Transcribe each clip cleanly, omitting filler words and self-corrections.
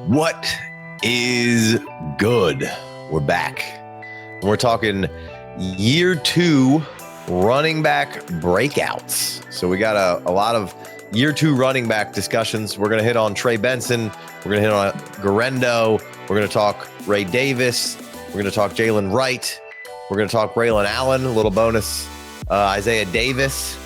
What is good? We're back. We're talking year 2 running back breakouts. So we got a lot of year 2 running back discussions. We're going to hit on Trey Benson. We're going to hit on Guerendo. We're going to talk Ray Davis. We're going to talk Jaylen Wright. We're going to talk Braelon Allen, a little bonus, Isaiah Davis.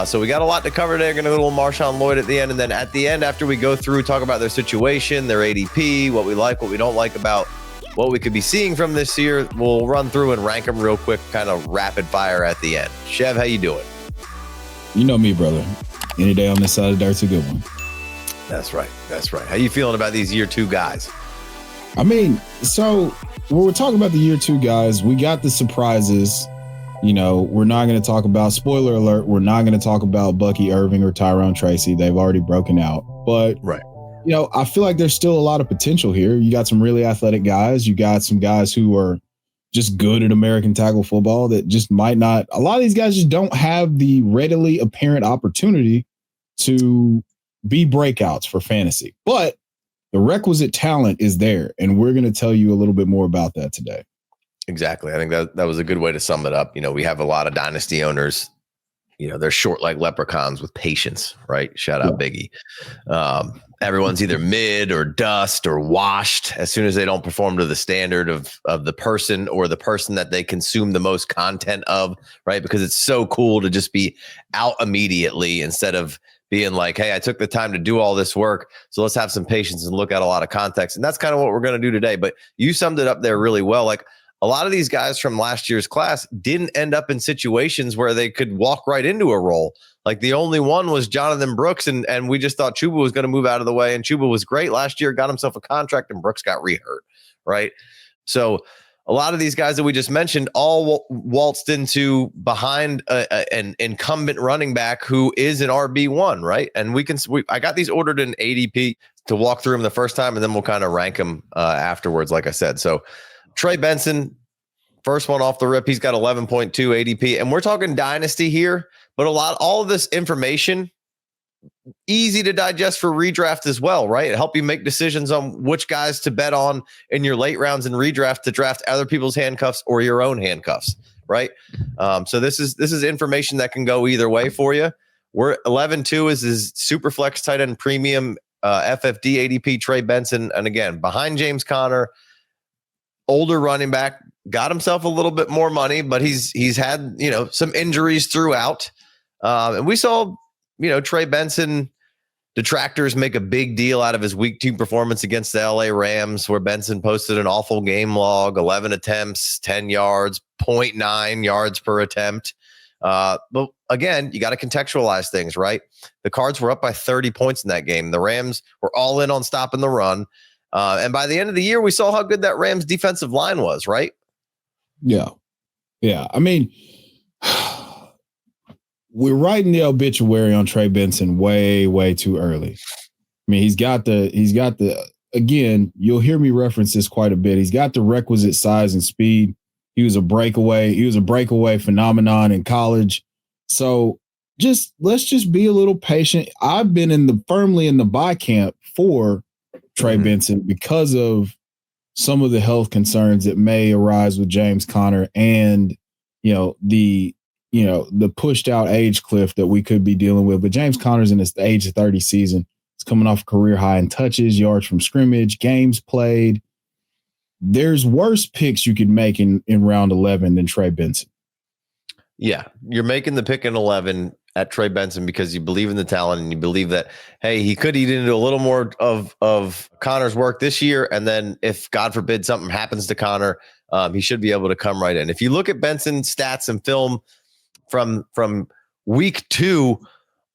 So we got a lot to cover today. We're going to go a little Marshawn Lloyd at the end. And then at the end, after we go through, talk about their situation, their ADP, what we like, what we don't like about what we could be seeing from this year, we'll run through and rank them real quick, kind of rapid fire at the end. Chev, how you doing? You know me, brother. Any day on this side of the dirt's a good one. That's right. That's right. How you feeling about these year 2 guys? I mean, so when we're talking about the year 2 guys, we got the surprises. You know, we're not going to talk about, spoiler alert, we're not going to talk about Bucky Irving or Tyrone Tracy. They've already broken out. But, right. You know, I feel like there's still a lot of potential here. You got some really athletic guys. You got some guys who are just good at American tackle football that just might not. A lot of these guys just don't have the readily apparent opportunity to be breakouts for fantasy. But the requisite talent is there. And we're going to tell you a little bit more about that today. Exactly. I think that was a good way to sum it up. You know, we have a lot of dynasty owners, you know, they're short like leprechauns with patience, right? Shout out Biggie. Everyone's either mid or dust or washed as soon as they don't perform to the standard of the person or the person that they consume the most content of, right? Because it's so cool to just be out immediately instead of being like, hey, I took the time to do all this work, so let's have some patience and look at a lot of context. And that's kind of what we're going to do today. But you summed it up there really well. Like, a lot of these guys from last year's class didn't end up in situations where they could walk right into a role. Like the only one was Jonathan Brooks, and we just thought Chuba was going to move out of the way, and Chuba was great last year, got himself a contract, and Brooks got rehurt, right? So a lot of these guys that we just mentioned all waltzed into behind an incumbent running back who is an RB1, right? And I got these ordered in ADP to walk through them the first time, and then we'll kind of rank them afterwards, like I said. So Trey Benson, first one off the rip, he's got 11.2 ADP, and we're talking dynasty here, but all of this information, easy to digest for redraft as well, right? It help you make decisions on which guys to bet on in your late rounds in redraft to draft other people's handcuffs or your own handcuffs, right? So this is information that can go either way for you. We're 11.2 is his super flex tight end premium FFD ADP Trey Benson, and again behind James Conner. Older running back, got himself a little bit more money, but he's had, you know, some injuries throughout. And we saw, you know, Trey Benson detractors make a big deal out of his week 2 performance against the LA Rams, where Benson posted an awful game log, 11 attempts, 10 yards, 0.9 yards per attempt. But again, you got to contextualize things, right? The Cards were up by 30 points in that game. The Rams were all in on stopping the run. And by the end of the year, we saw how good that Rams defensive line was, right? Yeah. Yeah. I mean, we're writing the obituary on Trey Benson way, way too early. I mean, he's got the, again, you'll hear me reference this quite a bit. He's got the requisite size and speed. He was a breakaway phenomenon in college. So let's just be a little patient. I've been firmly in the buy camp for Trey Benson because of some of the health concerns that may arise with James Conner and, the pushed out age cliff that we could be dealing with. But James Conner's in his age of 30 season. He's coming off a career high in touches, yards from scrimmage, games played. There's worse picks you could make in round 11 than Trey Benson. Yeah, you're making the pick in 11 at Trey Benson because you believe in the talent and you believe that, hey, he could eat into a little more of Connor's work this year. And then if, God forbid, something happens to Connor, he should be able to come right in. If you look at Benson's stats and film from week 2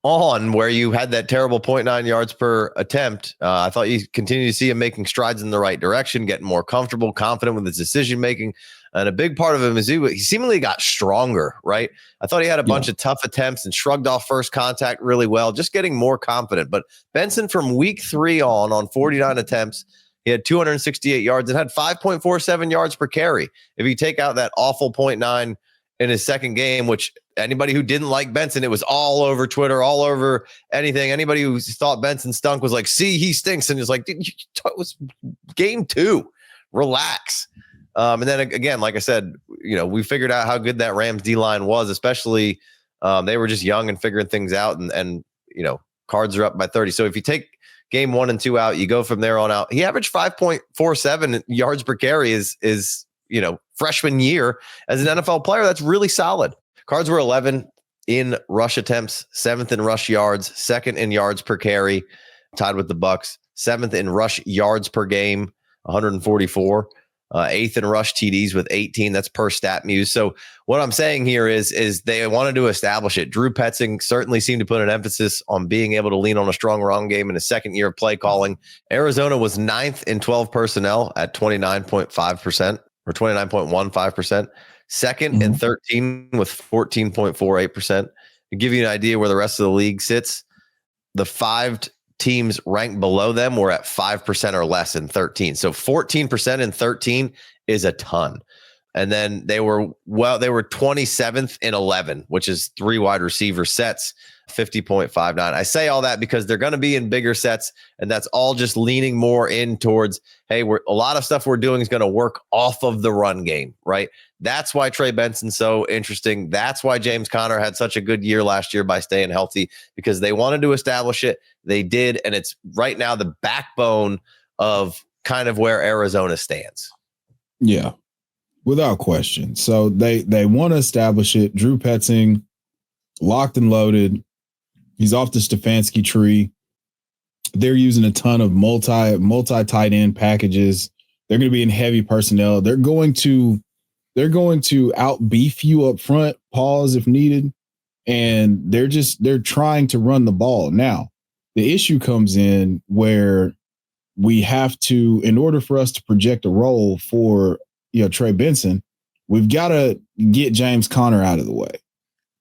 on, where you had that terrible 0.9 yards per attempt, I thought you continue to see him making strides in the right direction, getting more comfortable, confident with his decision making. And a big part of him is he seemingly got stronger, right? I thought he had a bunch of tough attempts and shrugged off first contact really well, just getting more confident. But Benson from week 3 on 49 attempts, he had 268 yards and had 5.47 yards per carry. If you take out that awful 0.9 in his second game, which anybody who didn't like Benson, it was all over Twitter, all over anything. Anybody who thought Benson stunk was like, see, he stinks. And it's like, dude, it was game 2. Relax. And then again, like I said, we figured out how good that Rams D-line was, especially they were just young and figuring things out. And Cards are up by 30. So if you take game 1 and 2 out, you go from there on out. He averaged 5.47 yards per carry is freshman year as an NFL player. That's really solid. Cards were 11 in rush attempts, 7th in rush yards, 2nd in yards per carry, tied with the Bucks, 7th in rush yards per game, 144. 8th in rush TDs with 18. That's per StatMuse. So what I'm saying here is they wanted to establish it. Drew Petzing certainly seemed to put an emphasis on being able to lean on a strong run game in his second year of play calling. Arizona was 9th in 12 personnel at 29.5% or 29.15%. Second and 13 with 14.48%. To give you an idea where the rest of the league sits, the 5 teams ranked below them were at 5% or less in 13. So 14% in 13 is a ton. And then they were 27th in 11, which is 3 wide receiver sets, 50.59. I say all that because they're going to be in bigger sets, and that's all just leaning more in towards, hey, a lot of stuff we're doing is going to work off of the run game, right? That's why Trey Benson's so interesting. That's why James Conner had such a good year last year by staying healthy, because they wanted to establish it. They did, and it's right now the backbone of kind of where Arizona stands. Yeah, without question. So they want to establish it. Drew Petzing, locked and loaded. He's off the Stefanski tree. They're using a ton of multi tight end packages. They're going to be in heavy personnel. They're going to out beef you up front, pause if needed, and they're trying to run the ball. Now, the issue comes in where we have to, in order for us to project a role for Trey Benson, we've got to get James Conner out of the way.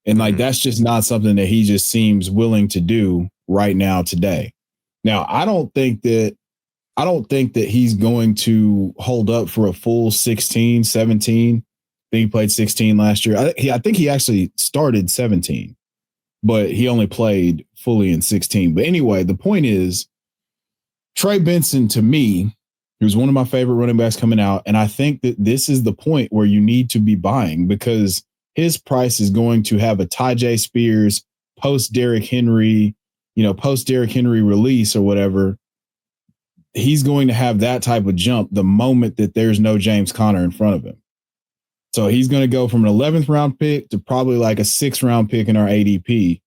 And that's just not something that he just seems willing to do right now today. Now, I don't think that he's going to hold up for a full 16, 17. I think he played 16 last year. I think he actually started 17, but he only played fully in 16. But anyway, the point is, Trey Benson, to me, he was one of my favorite running backs coming out. And I think that this is the point where you need to be buying, because his price is going to have a Tyjae Spears post Derrick Henry release or whatever. He's going to have that type of jump the moment that there's no James Conner in front of him. So he's going to go from an 11th round pick to probably like a 6th round pick in our ADP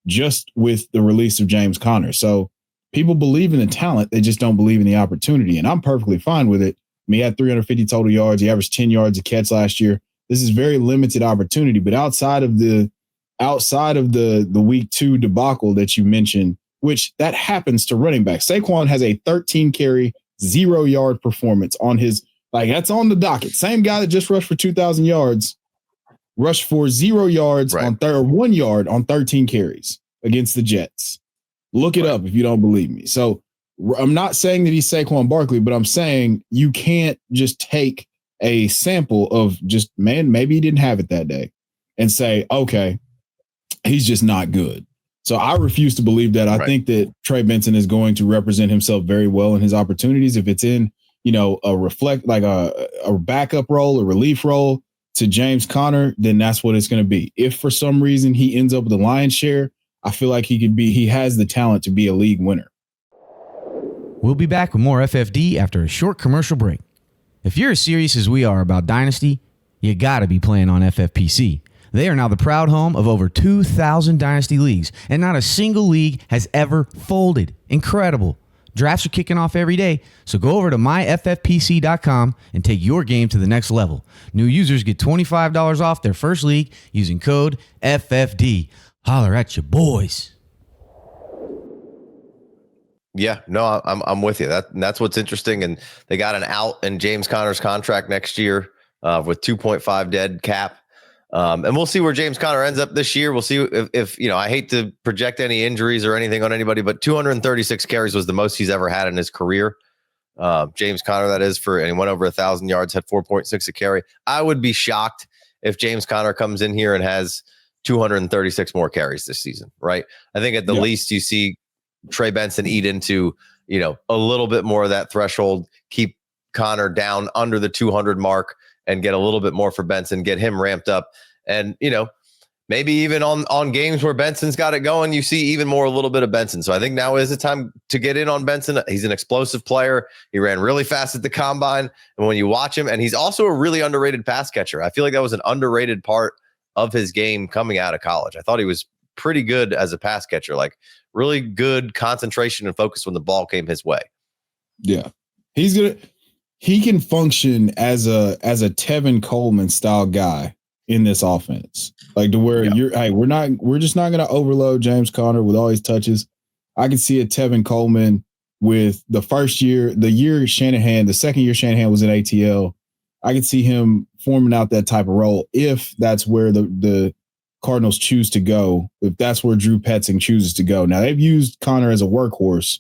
just with the release of James Conner. So people believe in the talent. They just don't believe in the opportunity. And I'm perfectly fine with it. I mean, he had 350 total yards. He averaged 10 yards a catch last year. This is very limited opportunity, but outside of the week 2 debacle that you mentioned, which that happens to running backs. Saquon has a 13 carry, 0 yard performance on his, that's on the docket. Same guy that just rushed for 2,000 yards, rushed for 0 yards on 1 yard on 13 carries against the Jets. Look it up if you don't believe me. So I'm not saying that he's Saquon Barkley, but I'm saying you can't just take a sample of just, man, maybe he didn't have it that day and say, okay, he's just not good. So I refuse to believe that. I think that Trey Benson is going to represent himself very well in his opportunities. If it's in, a backup role, a relief role to James Conner, then that's what it's going to be. If for some reason he ends up with a lion's share, I feel like he has the talent to be a league winner. We'll be back with more FFD after a short commercial break. If you're as serious as we are about Dynasty, you gotta be playing on FFPC. They are now the proud home of over 2,000 Dynasty leagues, and not a single league has ever folded. Incredible. Drafts are kicking off every day, so go over to myffpc.com and take your game to the next level. New users get $25 off their first league using code FFD. Holler at your boys. Yeah, no, I'm with you. That's what's interesting. And they got an out in James Conner's contract next year with 2.5 dead cap. And we'll see where James Conner ends up this year. We'll see if I hate to project any injuries or anything on anybody, but 236 carries was the most he's ever had in his career. James Conner, that is, and he went over 1,000 yards, had 4.6 a carry. I would be shocked if James Conner comes in here and has 236 more carries this season, right? I think at the least you see Trey Benson eat into, a little bit more of that threshold, keep Connor down under the 200 mark and get a little bit more for Benson, get him ramped up. And, maybe even on games where Benson's got it going, you see even more a little bit of Benson. So I think now is the time to get in on Benson. He's an explosive player. He ran really fast at the combine. And when you watch him, and he's also a really underrated pass catcher. I feel like that was an underrated part of his game coming out of college. I thought he was pretty good as a pass catcher, like really good concentration and focus when the ball came his way. Yeah. He can function as a Tevin Coleman style guy in this offense, like to where we're just not going to overload James Conner with all his touches. I can see a Tevin Coleman with the second year Shanahan was at ATL. I could see him forming out that type of role if that's where the Cardinals choose to go, if that's where Drew Petzing chooses to go. Now they've used Conner as a workhorse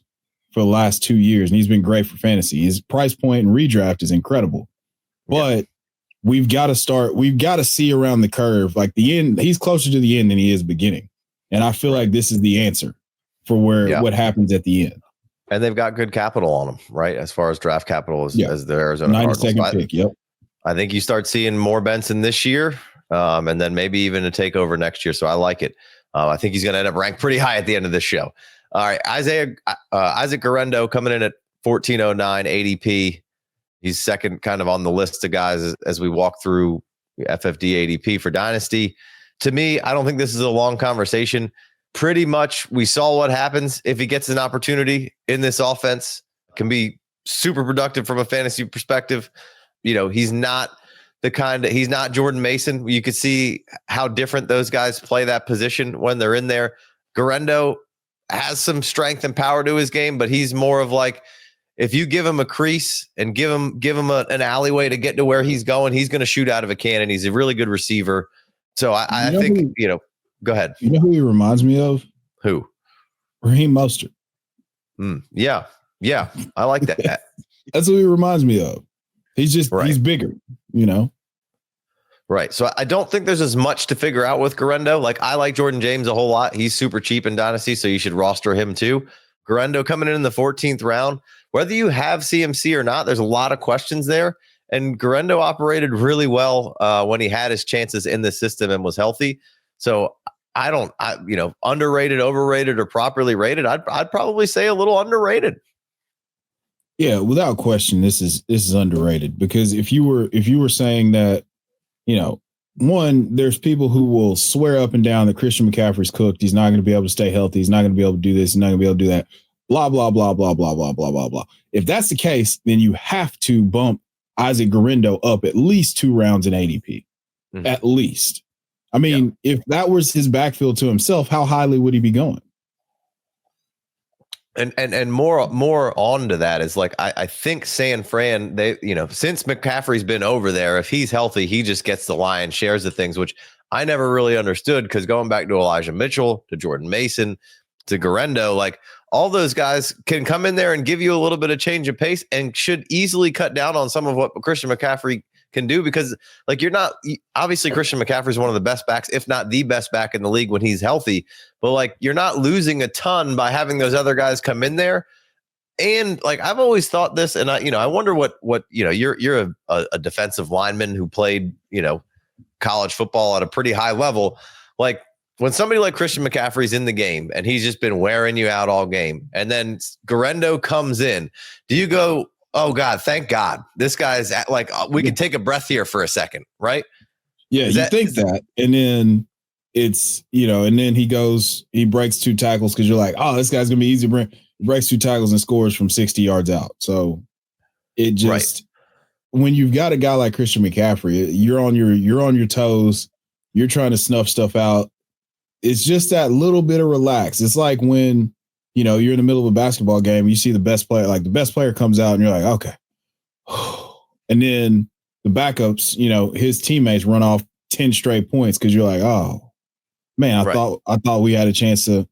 for the last 2 years, and he's been great for fantasy. His price point and redraft is incredible, but we've got to see around the curve. Like the end, he's closer to the end than he is beginning. And I feel like this is the answer for what happens at the end. And they've got good capital on them, right? As far as draft capital as the Arizona 92nd Cardinals. pick, yep. I think you start seeing more Benson this year, and then maybe even a takeover next year. So I like it. I think he's going to end up ranked pretty high at the end of this show. All right, Issac Guerendo coming in at 1409 ADP. He's second kind of on the list of guys as we walk through FFD ADP for Dynasty. To me, I don't think this is a long conversation. Pretty much we saw what happens if he gets an opportunity in this offense. Can be super productive from a fantasy perspective. He's not he's not Jordan Mason. You could see how different those guys play that position when they're in there. Guerendo has some strength and power to his game, but he's more of like, if you give him a crease and give him an alleyway to get to where he's going, he's going to shoot out of a cannon. He's a really good receiver. So I think, go ahead. You know who he reminds me of? Who? Raheem Mostert. Yeah. I like that. That's what he reminds me of. He's just, he's bigger, Right. So I don't think there's as much to figure out with Guerendo. Like I like Jordan James a whole lot. He's super cheap in Dynasty, so you should roster him too. Guerendo coming in the 14th round. Whether you have CMC or not, there's a lot of questions there. And Guerendo operated really well when he had his chances in the system and was healthy. So underrated, overrated, or properly rated. I'd probably say a little underrated. Yeah, without question, this is underrated, because if you were saying that, one, there's people who will swear up and down that Christian McCaffrey's cooked. He's not going to be able to stay healthy. He's not going to be able to do this. He's not going to be able to do that. Blah, blah, blah, blah, blah, blah, blah, blah, blah. If that's the case, then you have to bump Issac Guerendo up at least 2 rounds in ADP. Mm-hmm. At least. I mean, if that was his backfield to himself, how highly would he be going? And more on to that is like, I think San Fran, since McCaffrey's been over there, if he's healthy, he just gets the lion's shares of things, which I never really understood, because going back to Elijah Mitchell, to Jordan Mason, to Guerendo, like all those guys can come in there and give you a little bit of change of pace and should easily cut down on some of what Christian McCaffrey can do, because like obviously Christian McCaffrey is one of the best backs, if not the best back in the league when he's healthy, but like you're not losing a ton by having those other guys come in there. And like I've always thought this, and I wonder what you're a defensive lineman who played college football at a pretty high level. Like when somebody like Christian McCaffrey's in the game and he's just been wearing you out all game, and then Guerendo comes in, do you go, oh God, thank God, this guy's like, we can take a breath here for a second, right? Yeah, you think that, and then it's, and then he breaks 2 tackles because you're like, oh, this guy's gonna be easy to bring. He breaks 2 tackles and scores from 60 yards out. So it just, when you've got a guy like Christian McCaffrey, you're on your toes, you're trying to snuff stuff out. It's just that little bit of relax. It's like when you're in the middle of a basketball game, you see the best player comes out and you're like, okay. And then the backups, his teammates run off 10 straight points because you're like, oh man, I thought we had a chance to.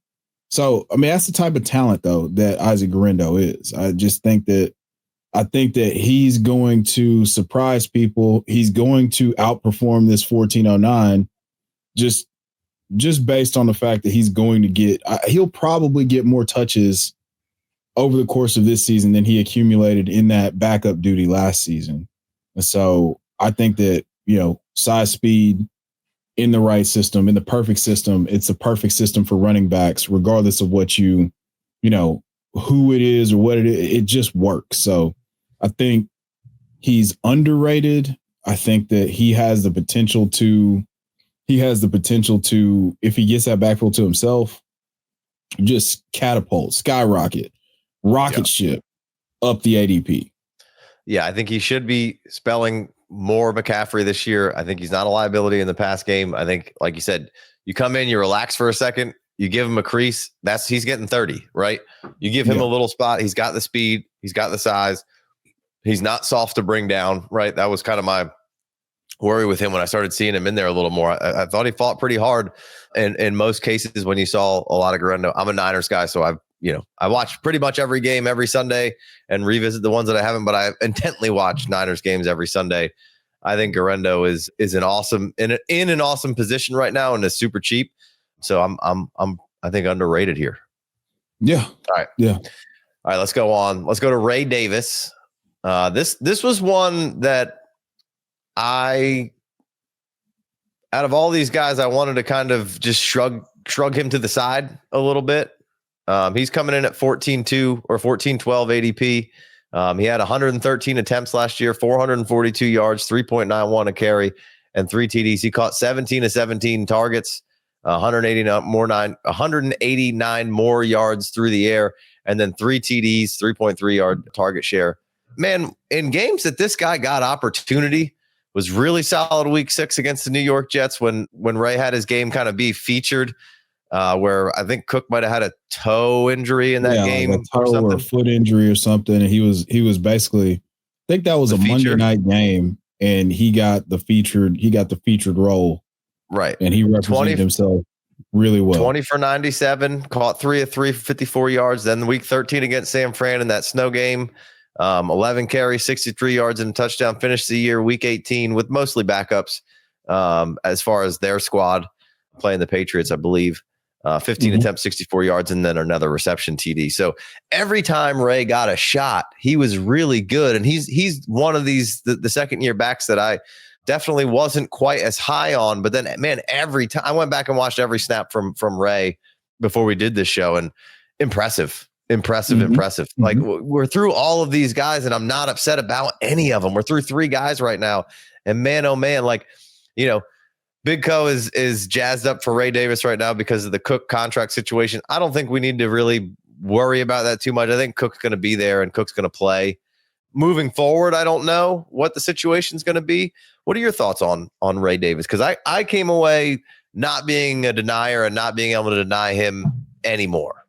So, I mean, that's the type of talent though that Issac Guerendo is. I think that he's going to surprise people. He's going to outperform this 1409 just just based on the fact that he's going to get, he'll probably get more touches over the course of this season than he accumulated in that backup duty last season. And so I think that, size, speed in the right system, in the perfect system, it's a perfect system for running backs, regardless of what who it is or what it is, it just works. So I think he's underrated. I think that he has the potential to, if he gets that backfield to himself, just catapult, skyrocket, rocket ship up the ADP. Yeah, I think he should be spelling more McCaffrey this year. I think he's not a liability in the pass game. I think, like you said, you come in, you relax for a second, you give him a crease. He's getting 30, right? You give him a little spot. He's got the speed. He's got the size. He's not soft to bring down, right? That was kind of my worry with him when I started seeing him in there a little more. I thought he fought pretty hard. And in most cases, when you saw a lot of Guerendo, I'm a Niners guy, so I watch pretty much every game every Sunday and revisit the ones that I haven't, but I intently watch Niners games every Sunday. I think Guerendo is in an awesome position right now and is super cheap. So I think underrated here. Yeah. All right. Yeah. All right. Let's go on. Let's go to Ray Davis. This was one that out of all these guys, I wanted to kind of just shrug him to the side a little bit. He's coming in at 14.2 or 14.12 ADP. He had 113 attempts last year, 442 yards, 3.91 a carry, and 3 TDs. He caught 17 of 17 targets, 189 more yards through the air, and then 3 TDs, 3.3 yard target share. Man, in games that this guy got opportunity, was really solid week 6 against the New York Jets when Ray had his game kind of be featured. Where I think Cook might have had a toe injury in that game, like a toe or a foot injury or something. And he was basically, I think that was a Monday night game, and he got the featured role. Right. And he represented himself really well. 20 for 97, caught 3 of 3 for 54 yards. Then week 13 against San Fran in that snow game, 11 carries, 63 yards and a touchdown. Finished the year week 18 with mostly backups as far as their squad playing the Patriots, I believe. 15 attempts, 64 yards, and then another reception TD. So every time Ray got a shot, he was really good. And he's one of these, the second year backs that I definitely wasn't quite as high on. But then, man, every time I went back and watched every snap from Ray before we did this show, and impressive. Like we're through all of these guys, and I'm not upset about any of them. We're through 3 guys right now. And man, oh man, like, Big Co is jazzed up for Ray Davis right now because of the Cook contract situation. I don't think we need to really worry about that too much. I think Cook's going to be there and Cook's going to play. Moving forward, I don't know what the situation's going to be. What are your thoughts on Ray Davis? Because I came away not being a denier and not being able to deny him anymore.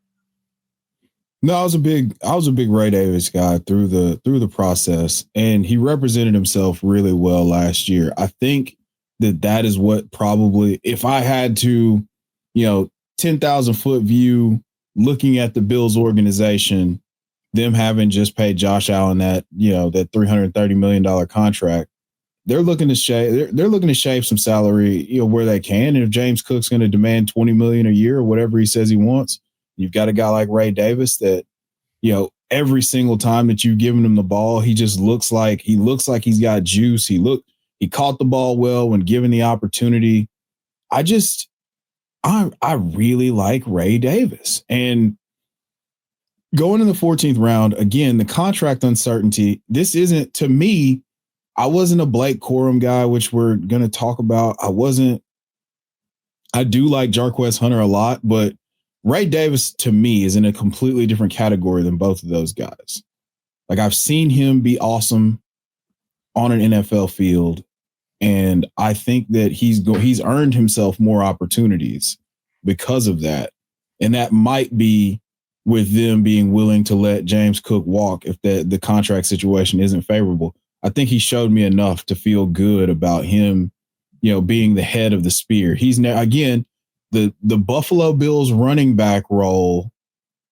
No, I was a big Ray Davis guy through the process, and he represented himself really well last year. I think that is what probably, if I had to, 10,000 foot view, looking at the Bills organization, them having just paid Josh Allen that $330 million contract, they're looking to shave some salary, where they can. And if James Cook's going to demand $20 million a year or whatever he says he wants, you've got a guy like Ray Davis that, every single time that you've given him the ball, he looks like he's got juice. He caught the ball well when given the opportunity. I really like Ray Davis. And going in the 14th round, again, the contract uncertainty, this isn't, to me, I wasn't a Blake Corum guy, which we're going to talk about. I do like Jarquez Hunter a lot, but Ray Davis, to me, is in a completely different category than both of those guys. Like, I've seen him be awesome on an NFL field, and I think that he's earned himself more opportunities because of that. And that might be with them being willing to let James Cook walk if the contract situation isn't favorable. I think he showed me enough to feel good about him, being the head of the spear. He's now, again, the Buffalo Bills running back role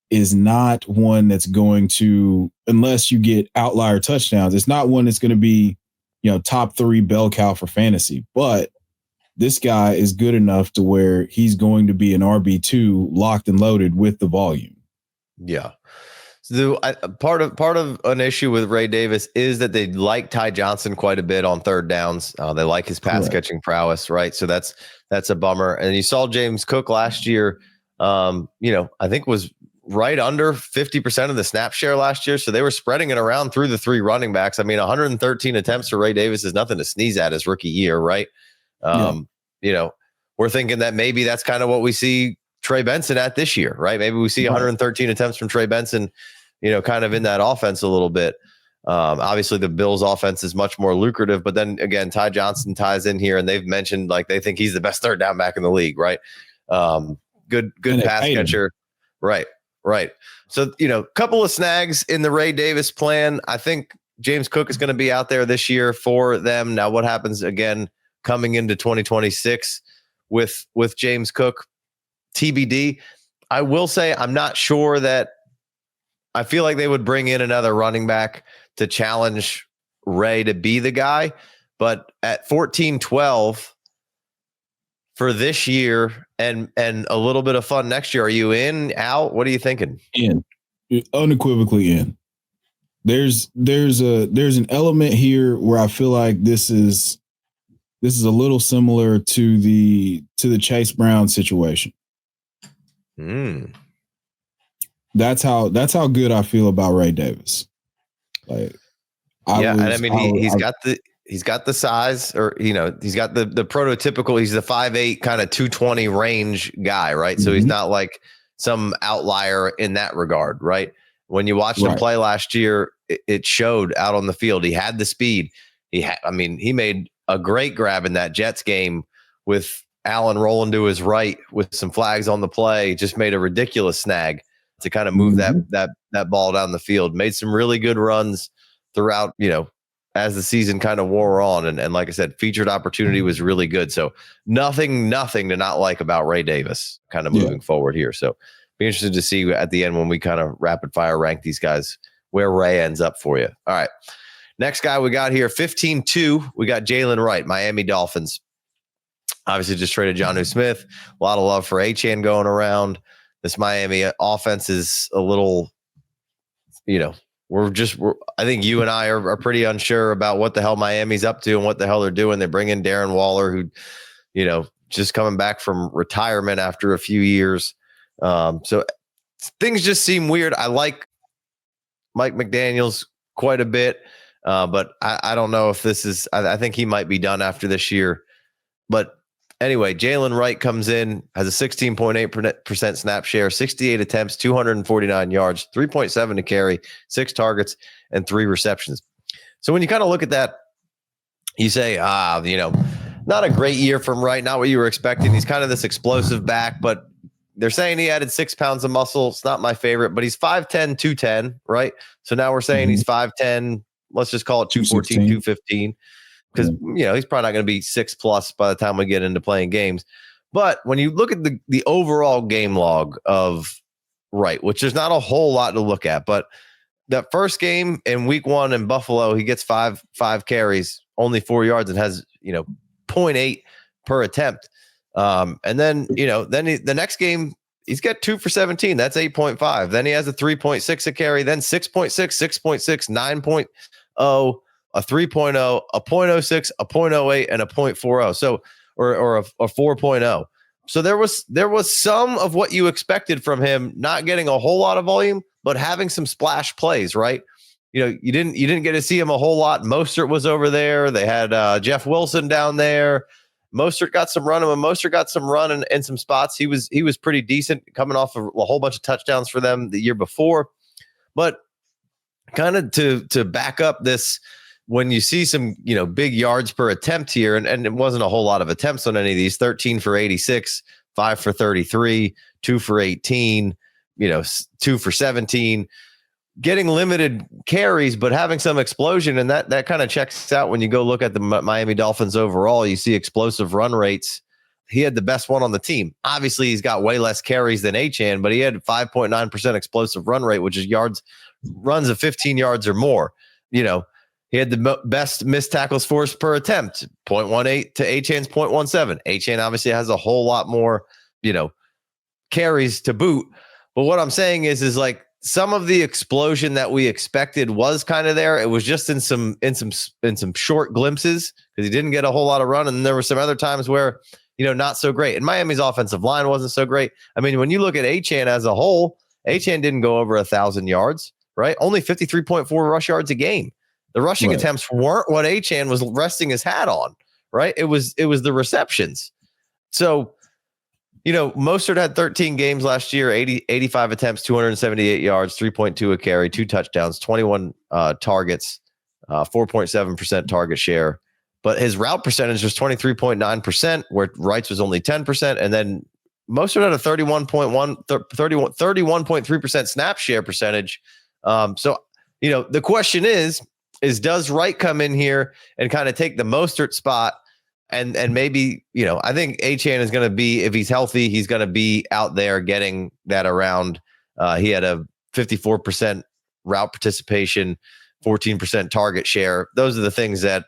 is not one that's going to, unless you get outlier touchdowns, it's not one that's going to be, top 3 bell cow for fantasy. But this guy is good enough to where he's going to be an RB2 locked and loaded with the volume. Yeah. So part of an issue with Ray Davis is that they like Ty Johnson quite a bit on third downs. They like his pass catching prowess, right? So that's a bummer. And you saw James Cook last year, I think was right under 50% of the snap share last year. So they were spreading it around through the three running backs. I mean, 113 attempts for Ray Davis is nothing to sneeze at his rookie year, right? We're thinking that maybe that's kind of what we see Trey Benson at this year, right? Maybe we see 113 attempts from Trey Benson, kind of in that offense a little bit. Obviously the Bills offense is much more lucrative, but then again, Ty Johnson ties in here and they've mentioned like they think he's the best third down back in the league, right? Good pass catcher. Right. So, couple of snags in the Ray Davis plan. I think James Cook is going to be out there this year for them. Now, what happens again coming into 2026 with James Cook? TBD. I will say I'm not sure that I feel like they would bring in another running back to challenge Ray to be the guy. But at 14-12 for this year and a little bit of fun next year, are you in, out? What are you thinking? In. Unequivocally in. There's an element here where I feel like this is a little similar to the Chase Brown situation. That's how good I feel about Ray Davis. Like, he's got the size, or he's got the prototypical. He's the 5'8", kind of 220 range guy, right? So he's not like some outlier in that regard, right? When you watched him play last year, it showed out on the field. He had the speed. He made a great grab in that Jets game with Allen rolling to his right with some flags on the play. Just made a ridiculous snag to kind of move that ball down the field. Made some really good runs throughout, as the season kind of wore on. And like I said, featured opportunity was really good. So nothing to not like about Ray Davis kind of moving forward here. So be interested to see at the end when we kind of rapid fire rank these guys where Ray ends up for you. All right. Next guy we got here, 15-2. We got Jaylen Wright, Miami Dolphins. Obviously just traded Jonnu Smith. A lot of love for Achane going around. This Miami offense is a little, I think you and I are pretty unsure about what the hell Miami's up to and what the hell they're doing. They bring in Darren Waller, who, just coming back from retirement after a few years. So things just seem weird. I like Mike McDaniels quite a bit, but I don't know if this is, I think he might be done after this year. But anyway, Jaylen Wright comes in, has a 16.8% snap share, 68 attempts, 249 yards, 3.7 to carry, 6 targets, and 3 receptions. So when you kind of look at that, you say, not a great year from Wright, not what you were expecting. He's kind of this explosive back, but they're saying he added 6 pounds of muscle. It's not my favorite, but he's 5'10", 210, right? So now we're saying he's 5'10", let's just call it 214, 215. Because, he's probably not going to be 6+ by the time we get into playing games. But when you look at the overall game log of Wright, which there's not a whole lot to look at, but that first game in week 1 in Buffalo, he gets five carries, only 4 yards, and has, 0.8 per attempt. And then, the next game, he's got 2 for 17. That's 8.5. Then he has a 3.6 a carry, then 6.6, 6.6, 9.0. A 3.0, a 0.06, a 0.08, and a 0.40. So, or a 4.0. So there was some of what you expected from him, not getting a whole lot of volume, but having some splash plays, right? You didn't get to see him a whole lot. Mostert was over there. They had Jeff Wilson down there. Mostert got some run, and Mostert got some run in some spots. He was pretty decent, coming off of a whole bunch of touchdowns for them the year before. But kind of to back up this, when you see some, big yards per attempt here, and it wasn't a whole lot of attempts on any of these, 13 for 86, 5 for 33, 2 for 18, 2 for 17, getting limited carries, but having some explosion. And that kind of checks out when you go look at the Miami Dolphins overall. You see explosive run rates. He had the best one on the team. Obviously, he's got way less carries than Achane, but he had 5.9% explosive run rate, which is runs of 15 yards or more. He had the best missed tackles forced per attempt, 0.18 to Achane's 0.17. Achane obviously has a whole lot more, carries to boot. But what I'm saying is like some of the explosion that we expected was kind of there. It was just in some short glimpses because he didn't get a whole lot of run. And there were some other times where, not so great. And Miami's offensive line wasn't so great. I mean, when you look at Achane as a whole, Achane didn't go over 1,000 yards, right? Only 53.4 rush yards a game. The rushing attempts weren't what Achane was resting his hat on, right? It was the receptions. So, Mostert had 13 games last year, 85 attempts, 278 yards, 3.2 a carry, 2 touchdowns, 21 targets, 4.7% target share. But his route percentage was 23.9%, where Wright's was only 10%. And then Mostert had a 31.3% snap share percentage. So, the question is does Wright come in here and kind of take the Mostert spot? And maybe, I think Achane is going to be, if he's healthy, he's going to be out there getting that around. He had a 54% route participation, 14% target share. Those are the things that,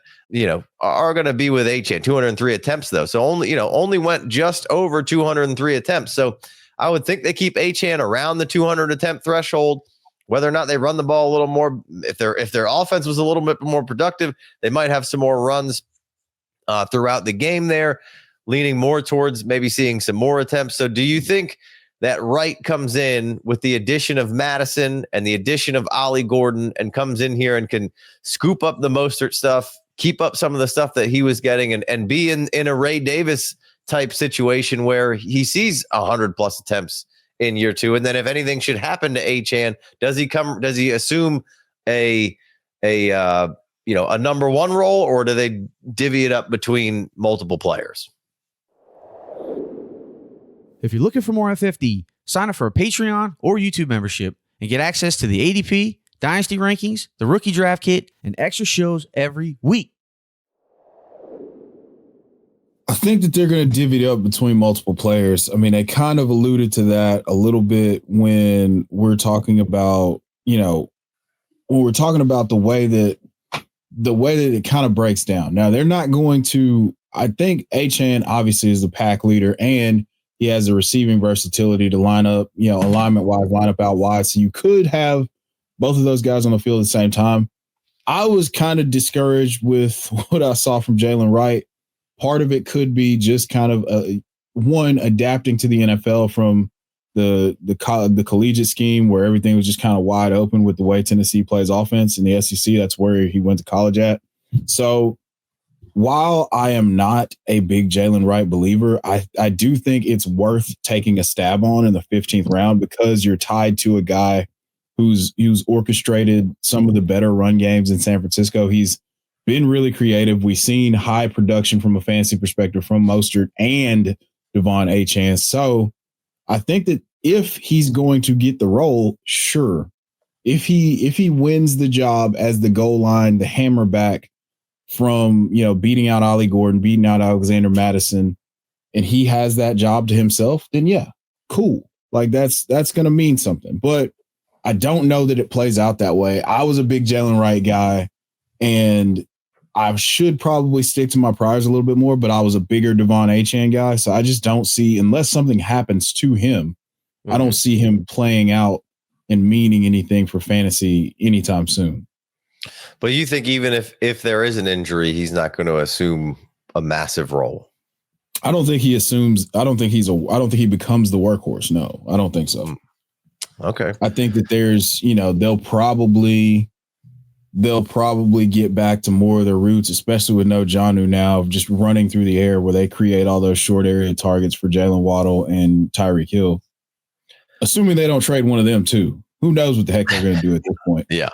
are going to be with Achane. 203 attempts, though. So only went just over 203 attempts. So I would think they keep Achane around the 200 attempt threshold. Whether or not they run the ball a little more, if their offense was a little bit more productive, they might have some more runs throughout the game there, leaning more towards maybe seeing some more attempts. So do you think that Wright comes in with the addition of Madison and the addition of Ollie Gordon and comes in here and can scoop up the Mostert stuff, keep up some of the stuff that he was getting and be in a Ray Davis type situation where he sees 100+ attempts in year 2? And then if anything should happen to Achane, does he assume a number 1 role, or do they divvy it up between multiple players? If you're looking for more FFD, sign up for a Patreon or YouTube membership and get access to the ADP, Dynasty rankings, the rookie draft kit, and extra shows every week. I think that they're going to divvy it up between multiple players. I mean, they kind of alluded to that a little bit when we're talking about, the way that it kind of breaks down. Now, they're not going to, I think Achane obviously is the pack leader and he has the receiving versatility to line up, alignment wise, line up out wide. So you could have both of those guys on the field at the same time. I was kind of discouraged with what I saw from Jaylen Wright. Part of it could be just kind of adapting to the NFL from the collegiate scheme where everything was just kind of wide open with the way Tennessee plays offense in the SEC. That's where he went to college at. So while I am not a big Jaylen Wright believer, I do think it's worth taking a stab on in the 15th round because you're tied to a guy who's orchestrated some of the better run games in San Francisco. He's been really creative. We've seen high production from a fantasy perspective from Mostert and Devon Achane. So I think that if he's going to get the role, sure. If he wins the job as the goal line, the hammerback from, beating out Ollie Gordon, beating out Alexander Madison, and he has that job to himself, then yeah, cool. Like that's going to mean something. But I don't know that it plays out that way. I was a big Jaylen Wright guy, and I should probably stick to my priors a little bit more, but I was a bigger Devon Achane guy. So I just don't see, unless something happens to him, I don't see him playing out and meaning anything for fantasy anytime soon. But you think even if there is an injury, he's not going to assume a massive role? I don't think he assumes. I don't think he becomes the workhorse. No, I don't think so. Okay. I think that there's, they'll probably get back to more of their roots, especially with no Jonnu now, just running through the air where they create all those short area targets for Jalen Waddle and Tyreek Hill. Assuming they don't trade one of them too. Who knows what the heck they're going to do at this point? Yeah.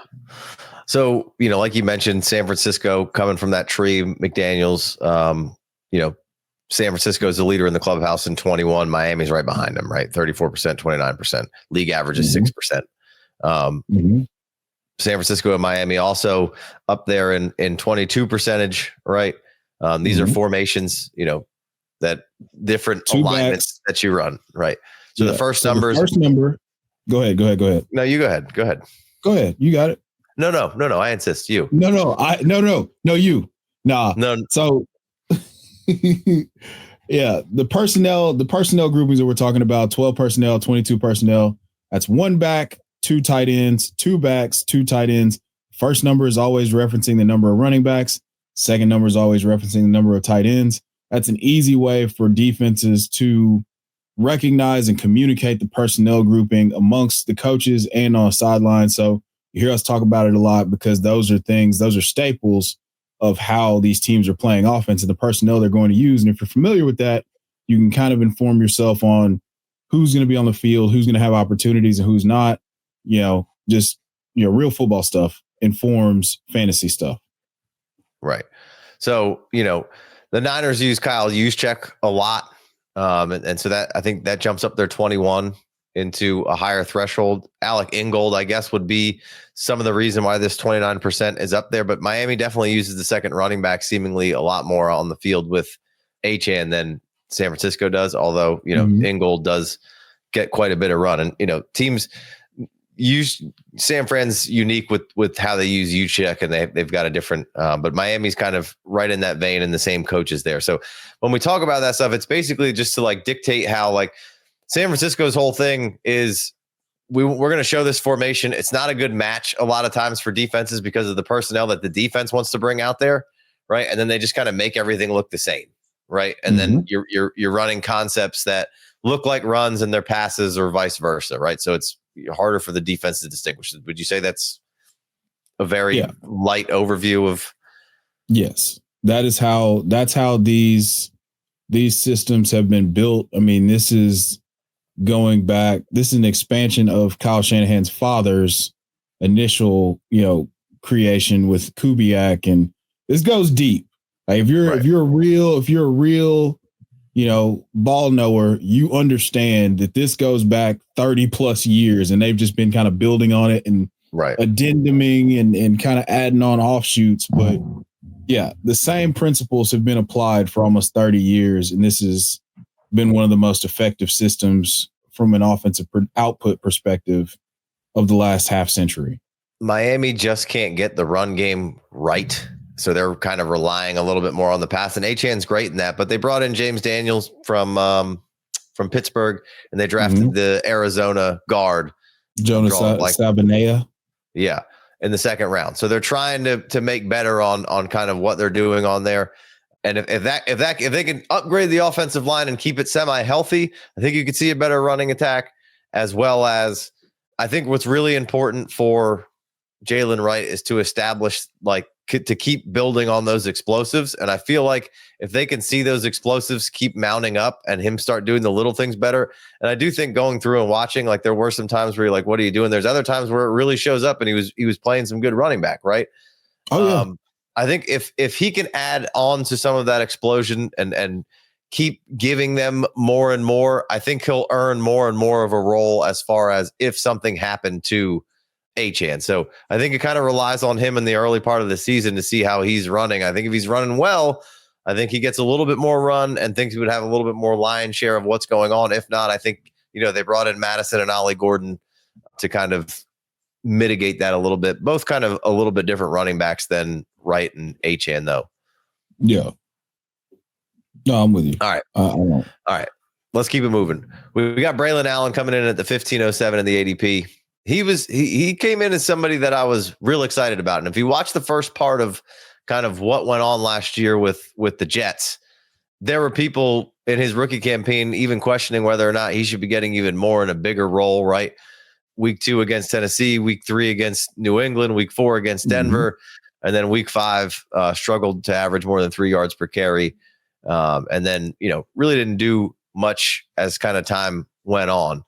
So, like you mentioned, San Francisco coming from that tree, McDaniels, San Francisco is the leader in the clubhouse in 21. Miami's right behind them, right? 34%, 29%. League average is 6%. San Francisco and Miami also up there in 22 percentage, right? These are formations, that different alignments that you run, right? So the first numbers. First number. Go ahead. No, you go ahead. Go ahead. You got it. No. I insist. You. No, you. Nah. No. So, yeah, the personnel groupings that we're talking about: 12 personnel, 22 personnel. That's 1 back, 2 tight ends, 2 backs, 2 tight ends. First number is always referencing the number of running backs. Second number is always referencing the number of tight ends. That's an easy way for defenses to recognize and communicate the personnel grouping amongst the coaches and on sidelines. So you hear us talk about it a lot because those are staples of how these teams are playing offense and the personnel they're going to use. And if you're familiar with that, you can kind of inform yourself on who's going to be on the field, who's going to have opportunities and who's not. Real football stuff informs fantasy stuff. Right. So, the Niners use Kyle Juszczyk a lot. And so that, I think that jumps up their 21 into a higher threshold. Alec Ingold, I guess, would be some of the reason why this 29% is up there. But Miami definitely uses the second running back seemingly a lot more on the field with Achane than San Francisco does. Although, Ingold does get quite a bit of run. And, teams use San Fran's unique with how they use Juszczyk, and they've got a different, but Miami's kind of right in that vein and the same coaches there. So when we talk about that stuff, it's basically just to dictate how San Francisco's whole thing is we're going to show this formation. It's not a good match a lot of times for defenses because of the personnel that the defense wants to bring out there. Right. And then they just kind of make everything look the same. Right. And then you're running concepts that look like runs and they're passes or vice versa. Right. So it's harder for the defense to distinguish. Would you say that's a very light overview of? Yes, that's how these systems have been built. I mean, this is going back. This is an expansion of Kyle Shanahan's father's initial, creation with Kubiak, and this goes deep. If you're a real ball knower, you understand that this goes back 30 plus years and they've just been kind of building on it and addenduming and kind of adding on offshoots. But yeah, the same principles have been applied for almost 30 years. And this has been one of the most effective systems from an offensive output perspective of the last half century. Miami just can't get the run game right. So they're kind of relying a little bit more on the pass, and Achane's great in that. But they brought in James Daniels from Pittsburgh, and they drafted the Arizona guard Jonas Sabanea. Yeah, in the second round. So they're trying to make better on kind of what they're doing on there. And if they can upgrade the offensive line and keep it semi-healthy, I think you could see a better running attack, as well as I think what's really important for Jaylen Wright is to establish to keep building on those explosives. And I feel like if they can see those explosives keep mounting up and him start doing the little things better. And I do think going through and watching, there were some times where you're like, what are you doing? There's other times where it really shows up, and he was playing some good running back. Right. Oh, yeah. I think if he can add on to some of that explosion and keep giving them more and more, I think he'll earn more and more of a role as far as if something happened to Achane. So I think it kind of relies on him in the early part of the season to see how he's running. I think if he's running well, I think he gets a little bit more run and thinks he would have a little bit more lion's share of what's going on. If not, I think, they brought in Madison and Ollie Gordon to kind of mitigate that a little bit. Both kind of a little bit different running backs than Wright and Achane, though. Yeah. No, I'm with you. All right. All right. Let's keep it moving. We got Braelon Allen coming in at the 1507 in the ADP. He came in as somebody that I was real excited about. And if you watch the first part of kind of what went on last year with the Jets, there were people in his rookie campaign even questioning whether or not he should be getting even more in a bigger role, right? Week 2 against Tennessee, week 3 against New England, week 4 against Denver, and then week 5 struggled to average more than 3 yards per carry. And then, really didn't do much as kind of time went on.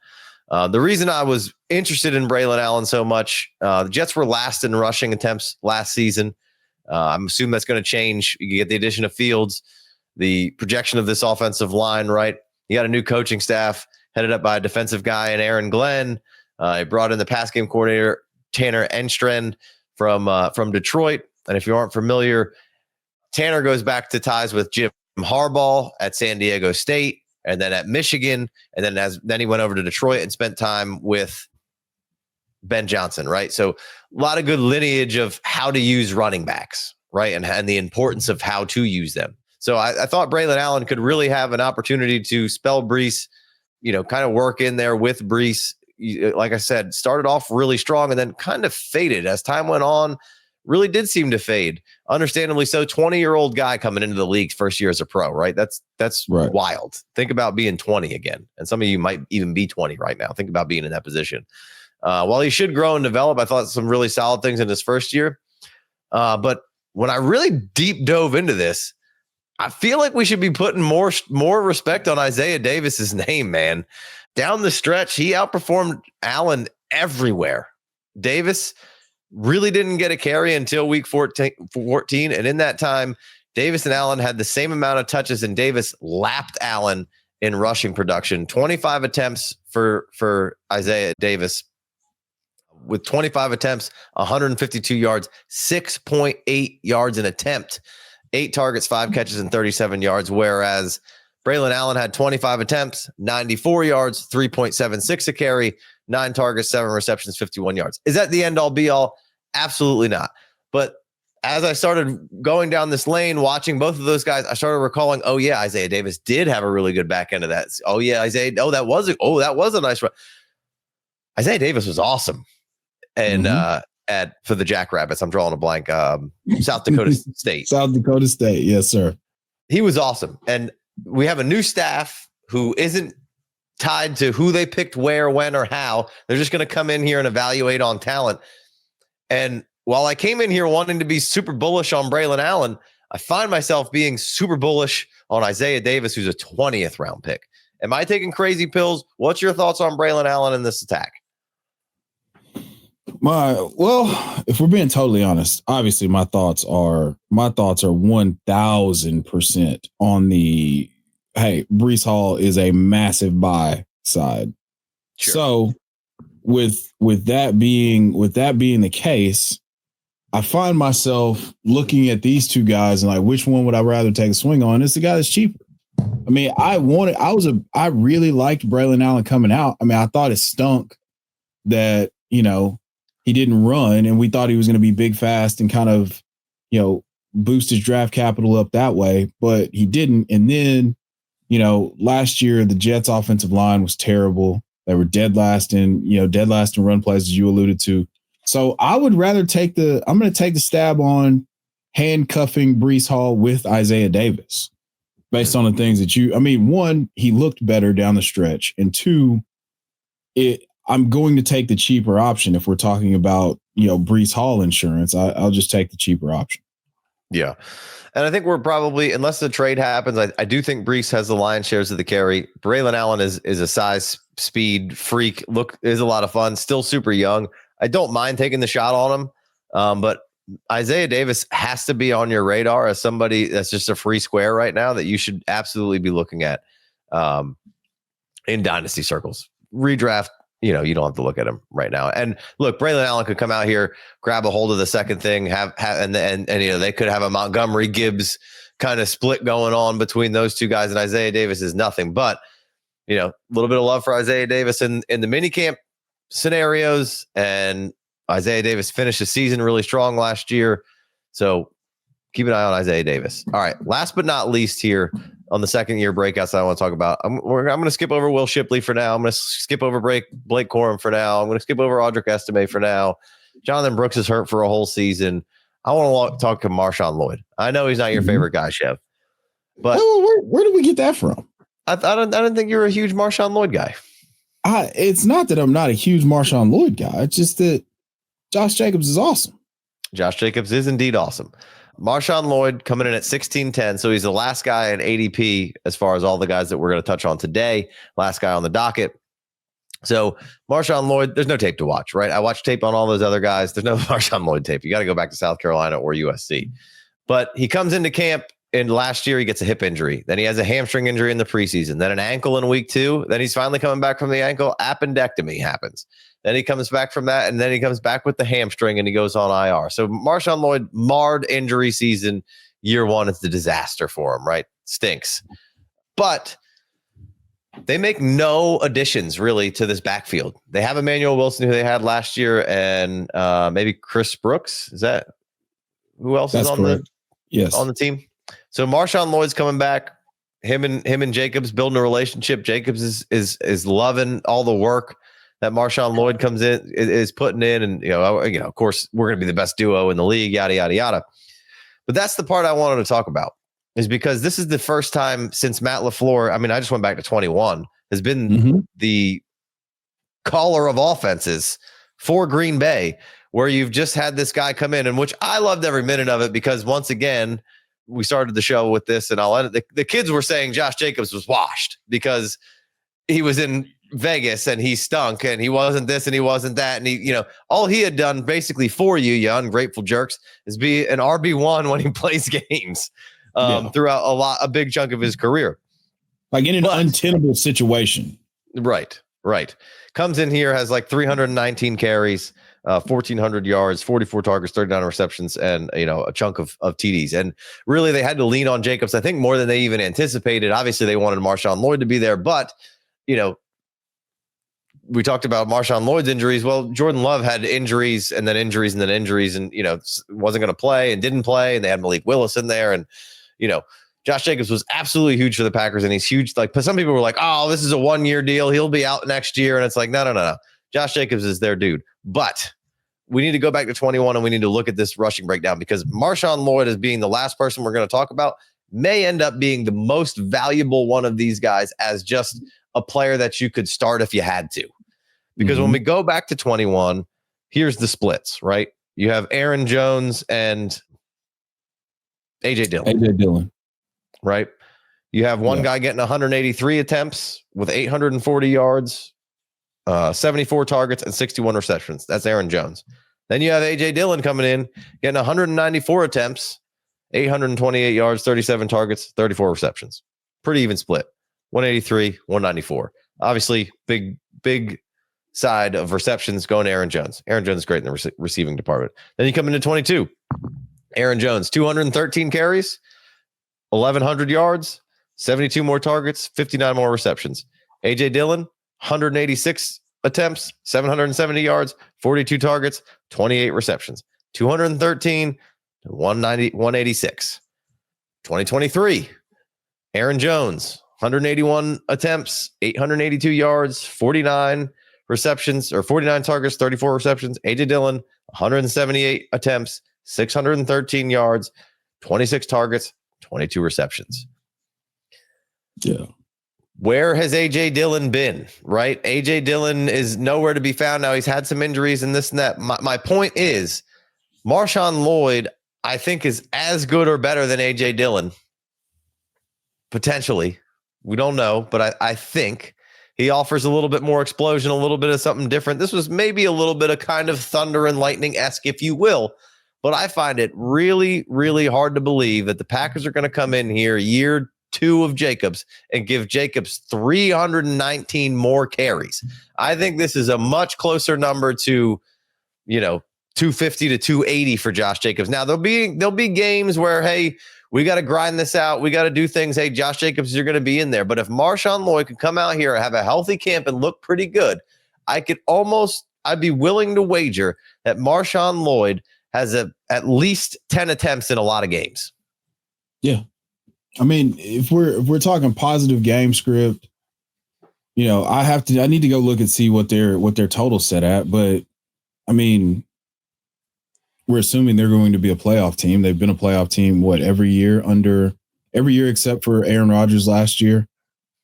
The reason I was interested in Braelon Allen so much, the Jets were last in rushing attempts last season. I'm assuming that's going to change. You get the addition of Fields, the projection of this offensive line, right? You got a new coaching staff headed up by a defensive guy in Aaron Glenn. He brought in the pass game coordinator, Tanner Enstrand from Detroit. And if you aren't familiar, Tanner goes back to ties with Jim Harbaugh at San Diego State, and then at Michigan, and then he went over to Detroit and spent time with Ben Johnson, right? So lot of good lineage of how to use running backs, right? And the importance of how to use them. So I thought Braelon Allen could really have an opportunity to spell Brees, kind of work in there with Brees. Like I said, started off really strong and then kind of faded as time went on. Really did seem to fade. Understandably so. 20-year-old guy coming into the league first year as a pro, right? That's right. Wild. Think about being 20 again. And some of you might even be 20 right now. Think about being in that position. While he should grow and develop, I thought some really solid things in his first year. But when I really deep dove into this, I feel like we should be putting more respect on Isaiah Davis's name, man. Down the stretch, he outperformed Allen everywhere. Davis really didn't get a carry until week 14. And in that time, Davis and Allen had the same amount of touches, and Davis lapped Allen in rushing production. 25 attempts for Isaiah Davis. With 25 attempts, 152 yards, 6.8 yards an attempt, 8 targets, 5 catches, and 37 yards. Whereas Braelon Allen had 25 attempts, 94 yards, 3.76 a carry, 9 targets, 7 receptions, 51 yards. Is that the end all be all? Absolutely not. But as I started going down this lane, watching both of those guys, I started recalling, oh yeah, Isaiah Davis did have a really good back end of that. Oh yeah, that was a nice run. Isaiah Davis was awesome. And for the Jackrabbits, I'm drawing a blank. South Dakota State. South Dakota State, yes, sir. He was awesome. And we have a new staff who isn't tied to who they picked where, when, or how. They're just going to come in here and evaluate on talent. And while I came in here wanting to be super bullish on Braelon Allen, I find myself being super bullish on Isaiah Davis, who's a 20th round pick. Am I taking crazy pills? What's your thoughts on Braelon Allen in this attack? If we're being totally honest, obviously my thoughts are 1000% on the, hey, Breece Hall is a massive buy side. Sure. So with that being the case, I find myself looking at these two guys and like, which one would I rather take a swing on? It's the guy that's cheaper. I mean, I really liked Braelon Allen coming out. I mean, I thought it stunk that, he didn't run, and we thought he was going to be big, fast, and kind of, boost his draft capital up that way, but he didn't. And then, last year the Jets' offensive line was terrible. They were dead last in run plays, as you alluded to. So I would rather I'm going to take the stab on handcuffing Breece Hall with Isaiah Davis based on the things that one, he looked better down the stretch, and two, I'm going to take the cheaper option. If we're talking about, Breece Hall insurance, I'll just take the cheaper option. Yeah. And I think we're probably, unless the trade happens, I do think Breece has the lion's shares of the carry. Braelon Allen is a size, speed freak. Look, is a lot of fun. Still super young. I don't mind taking the shot on him. But Isaiah Davis has to be on your radar as somebody that's just a free square right now that you should absolutely be looking at in dynasty circles. Redraft, you don't have to look at him right now. And look, Braelon Allen could come out here, grab a hold of the second thing, and they could have a Montgomery Gibbs kind of split going on between those two guys, and Isaiah Davis is nothing. But a little bit of love for Isaiah Davis in the minicamp scenarios, and Isaiah Davis finished the season really strong last year. So keep an eye on Isaiah Davis. All right, last but not least here on the second year breakouts that I want to talk about. I'm going to skip over Will Shipley for now. I'm going to skip over Blake Corum for now. I'm going to skip over Audric Estime for now. Jonathan Brooks is hurt for a whole season. I want to talk to Marshawn Lloyd. I know he's not your favorite guy, Chev, but where did we get that from? I don't think you're a huge Marshawn Lloyd guy. It's not that I'm not a huge Marshawn Lloyd guy. It's just that Josh Jacobs is awesome. Josh Jacobs is indeed awesome. Marshawn Lloyd coming in at 1610. So he's the last guy in ADP as far as all the guys that we're going to touch on today. Last guy on the docket. So Marshawn Lloyd, there's no tape to watch, right? I watched tape on all those other guys. There's no Marshawn Lloyd tape. You got to go back to South Carolina or USC. But he comes into camp, and last year he gets a hip injury. Then he has a hamstring injury in the preseason. Then an ankle in week 2. Then he's finally coming back from the ankle. Appendectomy happens. Then he comes back from that, and then he comes back with the hamstring, and he goes on IR. So Marshawn Lloyd, marred injury season. Year 1, it's a disaster for him, right? Stinks. But they make no additions really to this backfield. They have Emmanuel Wilson, who they had last year, and maybe Chris Brooks. Is that who else is on the team? So Marshawn Lloyd's coming back. Him and Jacobs building a relationship. Jacobs is loving all the work that Marshawn Lloyd comes in is putting in, and of course we're going to be the best duo in the league. Yada yada yada. But that's the part I wanted to talk about. Is because this is the first time since Matt LaFleur, I mean, I just went back to 21, has been the caller of offenses for Green Bay, where you've just had this guy come in, and which I loved every minute of it, because once again, we started the show with this, and I'll end it. The kids were saying Josh Jacobs was washed because he was in Vegas and he stunk and he wasn't this and he wasn't that. And he, all he had done basically for you ungrateful jerks, is be an RB1 when he plays games. Throughout a big chunk of his career. Like in an untenable situation. Right. Comes in here, has like 319 carries, 1,400 yards, 44 targets, 39 receptions, and, a chunk of TDs. And really, they had to lean on Jacobs, I think, more than they even anticipated. Obviously, they wanted Marshawn Lloyd to be there, but, we talked about Marshawn Lloyd's injuries. Well, Jordan Love had injuries and then injuries and then injuries, and, wasn't going to play and didn't play, and they had Malik Willis in there, and Josh Jacobs was absolutely huge for the Packers, and he's huge. Like, some people were like, "Oh, this is a 1-year deal. He'll be out next year." And it's like, no. Josh Jacobs is their dude. But we need to go back to 21, and we need to look at this rushing breakdown, because Marshawn Lloyd, as being the last person we're going to talk about, may end up being the most valuable one of these guys as just a player that you could start if you had to. Because when we go back to 21, here's the splits, right? You have Aaron Jones and AJ Dillon. Right. You have one guy getting 183 attempts with 840 yards, 74 targets, and 61 receptions. That's Aaron Jones. Then you have AJ Dillon coming in, getting 194 attempts, 828 yards, 37 targets, 34 receptions. Pretty even split. 183, 194. Obviously, big side of receptions going to Aaron Jones. Aaron Jones is great in the receiving department. Then you come into 22. Aaron Jones, 213 carries, 1,100 yards, 72 more targets, 59 more receptions. AJ Dillon, 186 attempts, 770 yards, 42 targets, 28 receptions. 213, 186. 2023, Aaron Jones, 181 attempts, 882 yards, 49 receptions, or 49 targets, 34 receptions. AJ Dillon, 178 attempts, 613 yards, 26 targets, 22 receptions. Yeah. Where has AJ Dillon been? Right? AJ Dillon is nowhere to be found now. He's had some injuries and this and that. My point is, Marshawn Lloyd, I think, is as good or better than AJ Dillon. Potentially. We don't know, but I think he offers a little bit more explosion, a little bit of something different. This was maybe a little bit of kind of thunder and lightning-esque, if you will. But I find it really, really hard to believe that the Packers are going to come in here year 2 of Jacobs and give Jacobs 319 more carries. I think this is a much closer number to, 250 to 280 for Josh Jacobs. Now, there'll be games where, hey, we got to grind this out. We got to do things. Hey, Josh Jacobs, you're going to be in there. But if Marshawn Lloyd could come out here and have a healthy camp and look pretty good, I'd be willing to wager that Marshawn Lloyd has at least 10 attempts in a lot of games. Yeah. I mean, if we're talking positive game script, I need to go look and see what their total set at. But I mean, we're assuming they're going to be a playoff team. They've been a playoff team, every year except for Aaron Rodgers last year,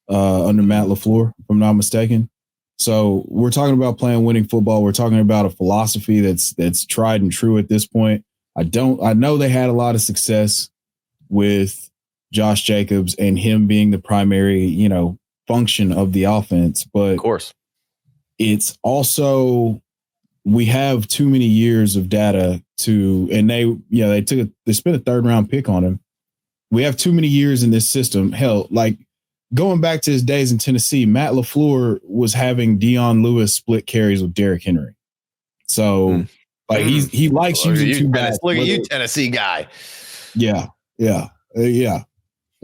under Matt LaFleur, if I'm not mistaken. So we're talking about playing winning football. We're talking about a philosophy that's tried and true at this point. I know they had a lot of success with Josh Jacobs and him being the primary, function of the offense, but of course, it's also, we have too many years of data and they spent a 3rd round pick on him. We have too many years in this system. Hell, like going back to his days in Tennessee, Matt LaFleur was having Dion Lewis split carries with Derrick Henry. So he likes using two backs. Look at you, Tennessee guy. Yeah. I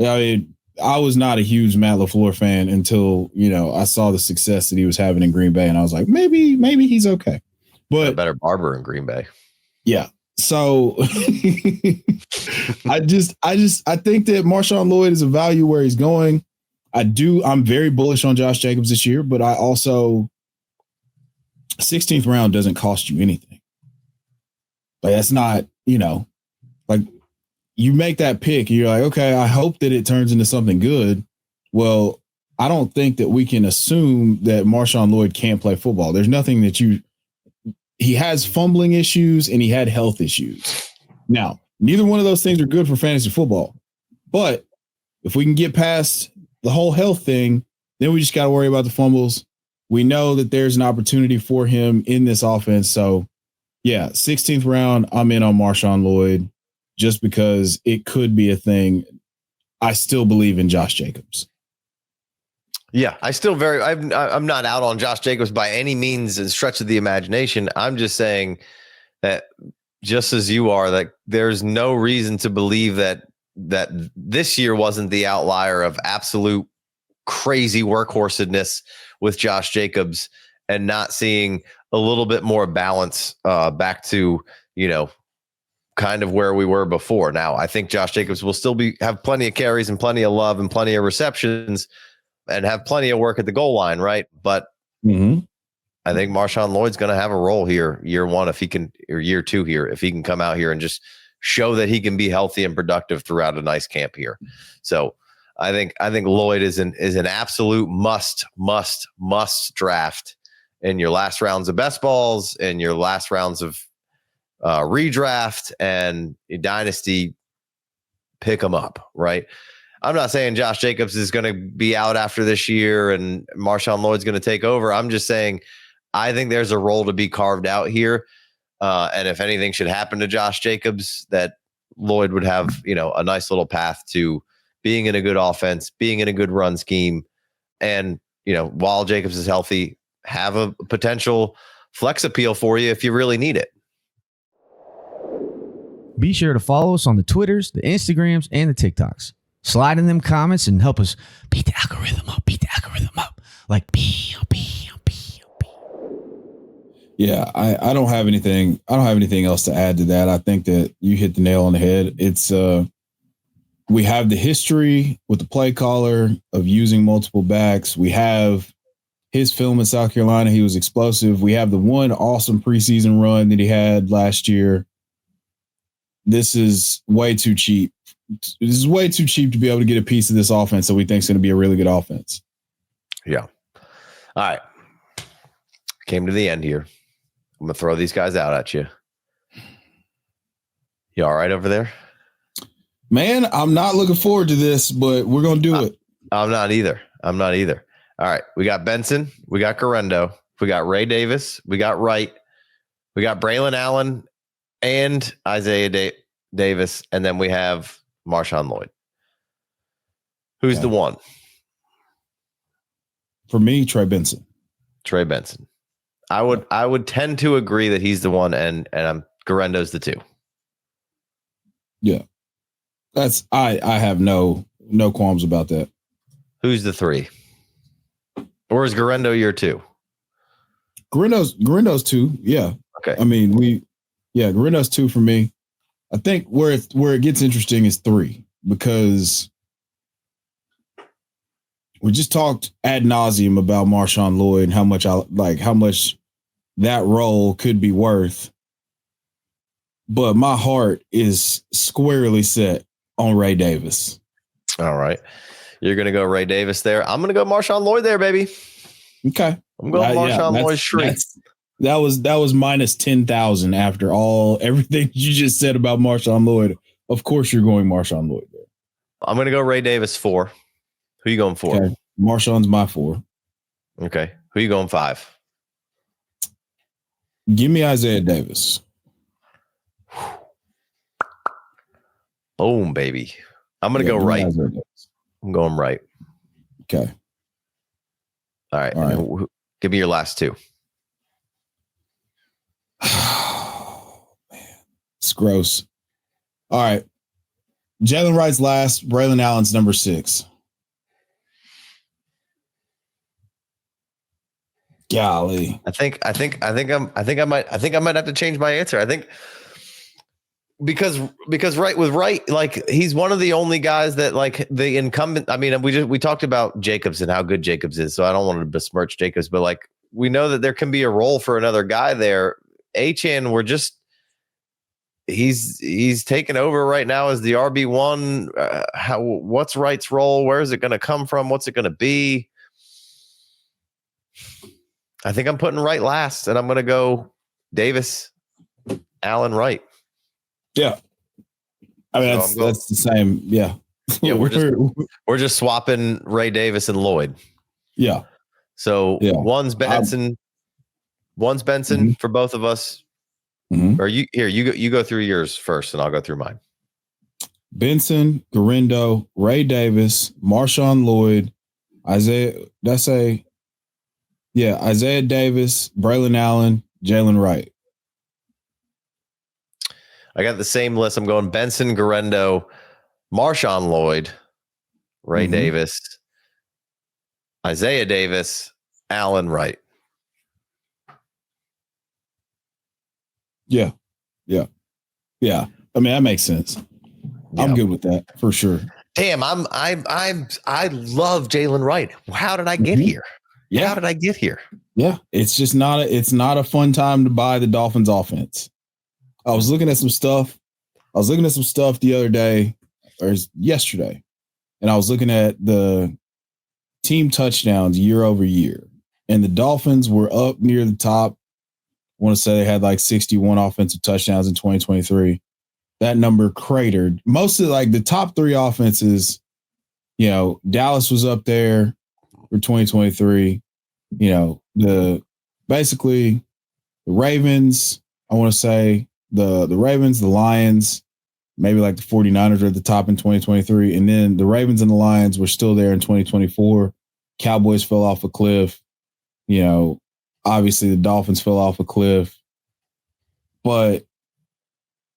mean, I was not a huge Matt LaFleur fan until, I saw the success that he was having in Green Bay, and I was like, maybe he's okay. But a better barber in Green Bay. Yeah. So I think that Marshawn Lloyd is a value where he's going. I'm very bullish on Josh Jacobs this year, but I also 16th round doesn't cost you anything. Like that's not, like you make that pick and you're like, okay, I hope that it turns into something good. Well, I don't think that we can assume that Marshawn Lloyd can't play football. There's nothing that he has fumbling issues and he had health issues. Now, neither one of those things are good for fantasy football. But if we can get past the whole health thing, then we just got to worry about the fumbles. We know that there's an opportunity for him in this offense. So, yeah, 16th round, I'm in on Marshawn Lloyd just because it could be a thing. I still believe in Josh Jacobs. Yeah, I'm not out on Josh Jacobs by any means and stretch of the imagination. I'm just saying that just as you are, that there's no reason to believe that this year wasn't the outlier of absolute crazy workhorsedness with Josh Jacobs and not seeing a little bit more balance back to, kind of where we were before. Now, I think Josh Jacobs will still have plenty of carries and plenty of love and plenty of receptions and have plenty of work at the goal line, right? But I think Marshawn Lloyd's going to have a role here year one if he can, or year two here, if he can come out here and just show that he can be healthy and productive throughout a nice camp here. So I think Lloyd is an absolute must draft in your last rounds of best balls and your last rounds of redraft and Dynasty. Pick them up, right? I'm not saying Josh Jacobs is going to be out after this year and Marshawn Lloyd's going to take over. I'm just saying I think there's a role to be carved out here. And if anything should happen to Josh Jacobs, that Lloyd would have, a nice little path to being in a good offense, being in a good run scheme. And, while Jacobs is healthy, have a potential flex appeal for you if you really need it. Be sure to follow us on the Twitters, the Instagrams, and the TikToks. Slide in them comments and help us beat the algorithm up. Like, Yeah, I don't have anything. I don't have anything else to add to that. I think that you hit the nail on the head. It's we have the history with the play caller of using multiple backs. We have his film in South Carolina. He was explosive. We have the one awesome preseason run that he had last year. This is way too cheap. This is way too cheap to be able to get a piece of this offense that we think is going to be a really good offense. Yeah. All right. Came to the end here. I'm going to throw these guys out at you. You all right over there? Man, I'm not looking forward to this, but we're going to do it. I'm not either. All right. We got Benson. We got Guerendo. We got Ray Davis. We got Wright. We got Braelon Allen and Isaiah Davis. And then we have Marshawn Lloyd. Who's the one? For me, Trey Benson. I would tend to agree that he's the one, and Guerendo's the two. Yeah, I have no qualms about that. Who's the three? Or is Guerendo your two? Guerendo's two. Yeah. Okay. I mean, Guerendo's two for me. I think where it gets interesting is three, because we just talked ad nauseum about Marshawn Lloyd and how much that role could be worth. But my heart is squarely set on Ray Davis. All right. You're going to go Ray Davis there. I'm going to go Marshawn Lloyd there, baby. Okay. I'm going Marshawn Lloyd straight. That was minus 10,000 after everything you just said about Marshawn Lloyd. Of course you're going Marshawn Lloyd there. I'm going to go Ray Davis 4. Who you going 4? Okay. Marshawn's my 4. Okay. Who you going 5? Give me Isaiah Davis. Boom, baby. I'm going to go Wright. I'm going Wright. Okay. All right. Give me your last 2. Oh, man. It's gross. All right. Jaylen Wright's last. Braelon Allen's number 6. Golly. I think I might have to change my answer. I think because Wright, like he's one of the only guys that like the incumbent. I mean, we talked about Jacobs and how good Jacobs is, so I don't want to besmirch Jacobs, but like we know that there can be a role for another guy there. Achane, he's taken over right now as the RB1. What's Wright's role? Where is it going to come from? What's it going to be? I think I'm putting Wright last, and I'm going to go Davis, Allen, Wright. Yeah, I mean that's the same. Yeah, yeah. We're just swapping Ray Davis and Lloyd. Yeah. So one's Benson, for both of us. Mm-hmm. Or you go through yours first, and I'll go through mine. Benson, Guerendo, Ray Davis, Marshawn Lloyd, Isaiah Davis, Braelon Allen, Jaylen Wright. I got the same list. I'm going Benson, Guerendo, Marshawn Lloyd, Ray Davis, Isaiah Davis, Allen, Wright. Yeah. I mean, that makes sense. Yeah. I'm good with that for sure. Damn, I love Jaylen Wright. How did I get here? Yeah. How did I get here? Yeah. It's just not a fun time to buy the Dolphins offense. I was looking at some stuff the other day or yesterday, and I was looking at the team touchdowns year over year, and the Dolphins were up near the top. I want to say they had like 61 offensive touchdowns in 2023. That number cratered. Most of like the top three offenses, Dallas was up there for 2023. The Ravens, I want to say the Ravens, the Lions, maybe like the 49ers are at the top in 2023. And then the Ravens and the Lions were still there in 2024. Cowboys fell off a cliff. Obviously the Dolphins fell off a cliff. But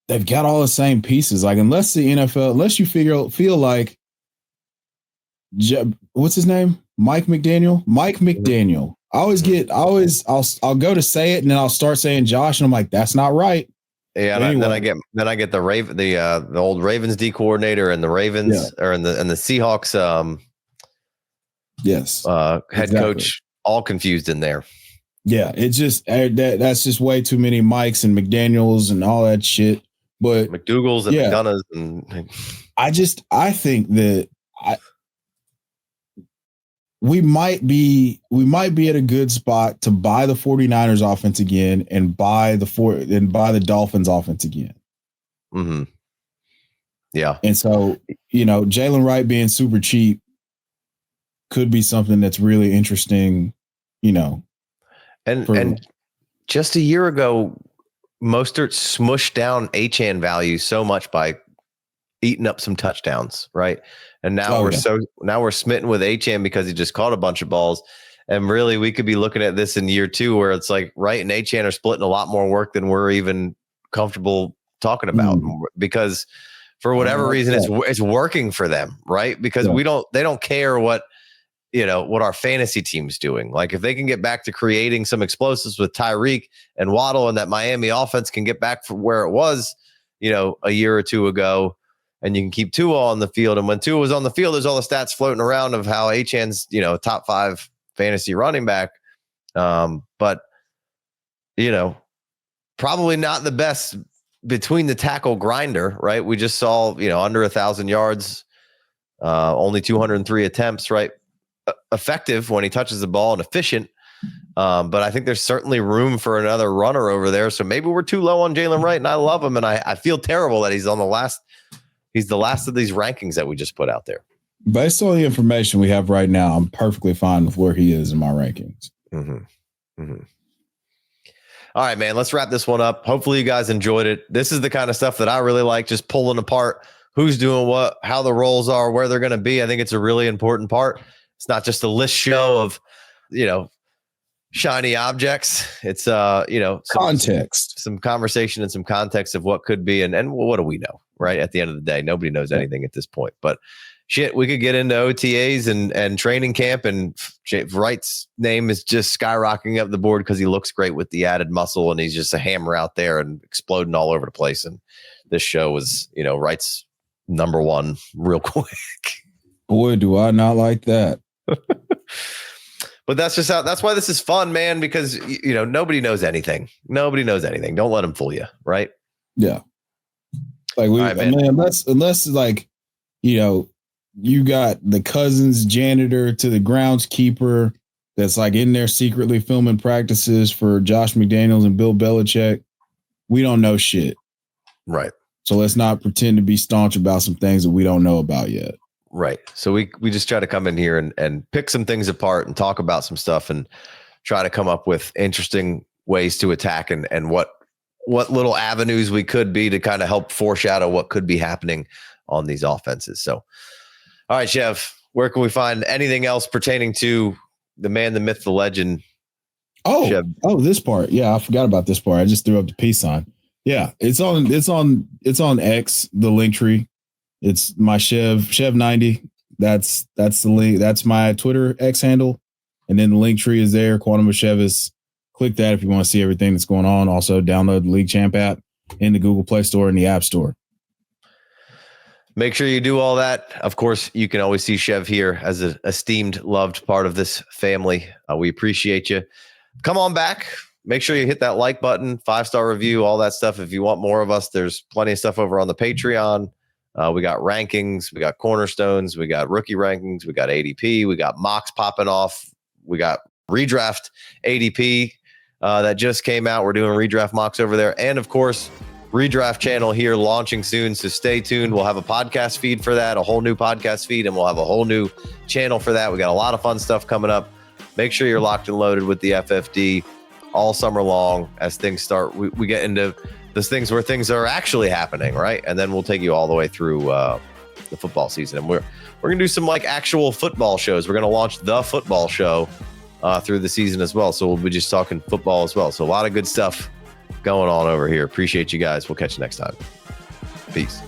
they've got all the same pieces. Like, unless you feel like, what's his name? Mike McDaniel. I'll go to say it, and then I'll start saying Josh, and I'm like, that's not right. Yeah, and then I get the old Ravens D coordinator and the Ravens and the Seahawks head coach all confused in there. Yeah, it's just that's just way too many Mikes and McDaniels and all that shit. But McDougal's and McDonough's and I think that we might be at a good spot to buy the 49ers offense again and buy the Dolphins offense again. Mm-hmm. Yeah. And so, Jaylen Wright being super cheap could be something that's really interesting, And just a year ago, Mostert smushed down Achane value so much by eating up some touchdowns, right? And now we're smitten with Achane because he just caught a bunch of balls. And really, we could be looking at this in year two, where it's like Wright and Achane are splitting a lot more work than we're even comfortable talking about, because for whatever reason, it's working for them, right? Because they don't care what our fantasy team's doing. Like, if they can get back to creating some explosives with Tyreek and Waddle, and that Miami offense can get back from where it was, a year or two ago, and you can keep Tua on the field. And when Tua was on the field, there's all the stats floating around of how Achane's, top 5 fantasy running back. But probably not the best between the tackle grinder, right? We just saw, under 1,000 yards, only 203 attempts, right? Effective when he touches the ball and efficient. But I think there's certainly room for another runner over there. So maybe we're too low on Jaylen Wright, and I love him. And I feel terrible that he's the last of these rankings that we just put out there. Based on the information we have right now, I'm perfectly fine with where he is in my rankings. Mm-hmm. Mm-hmm. All right, man, let's wrap this one up. Hopefully you guys enjoyed it. This is the kind of stuff that I really like, just pulling apart who's doing what, how the roles are, where they're going to be. I think it's a really important part. It's not just a list show of, shiny objects. It's, context, some conversation and some context of what could be. And what do we know, right? At the end of the day, nobody knows anything at this point. But shit, we could get into OTAs and training camp, and Wright's name is just skyrocketing up the board because he looks great with the added muscle, and he's just a hammer out there and exploding all over the place. And this show was, Wright's number one real quick. Boy, do I not like that. But that's why this is fun, man, because, nobody knows anything. Nobody knows anything. Don't let them fool you. Right. Yeah. Like unless like, you got the Cousins janitor to the groundskeeper that's like in there secretly filming practices for Josh McDaniels and Bill Belichick. We don't know shit. Right. So let's not pretend to be staunch about some things that we don't know about yet. Right. So we just try to come in here and pick some things apart and talk about some stuff and try to come up with interesting ways to attack and what little avenues we could be to kind of help foreshadow what could be happening on these offenses. So, all right, Chev, where can we find anything else pertaining to the man, the myth, the legend? Chev? This part. Yeah, I forgot about this part. I just threw up the peace sign. Yeah, it's on X, the link tree. It's my Chev90. That's the link. That's my Twitter X handle. And then the link tree is there. Quantum of Chevis. Click that if you want to see everything that's going on. Also, download the League Champ app in the Google Play Store and the App Store. Make sure you do all that. Of course, you can always see Chev here as an esteemed, loved part of this family. We appreciate you. Come on back. Make sure you hit that like button, 5-star review, all that stuff. If you want more of us, there's plenty of stuff over on the Patreon. We got rankings, we got cornerstones, we got rookie rankings, we got ADP, we got mocks popping off. We got redraft ADP that just came out. We're doing redraft mocks over there. And of course, redraft channel here launching soon. So stay tuned. We'll have a podcast feed for that, a whole new podcast feed, and we'll have a whole new channel for that. We got a lot of fun stuff coming up. Make sure you're locked and loaded with the FFD all summer long as things start. We get into those things where things are actually happening, right? And then we'll take you all the way through the football season. And we're going to do some like actual football shows. We're going to launch the football show through the season as well. So we'll be just talking football as well. So a lot of good stuff going on over here. Appreciate you guys. We'll catch you next time. Peace.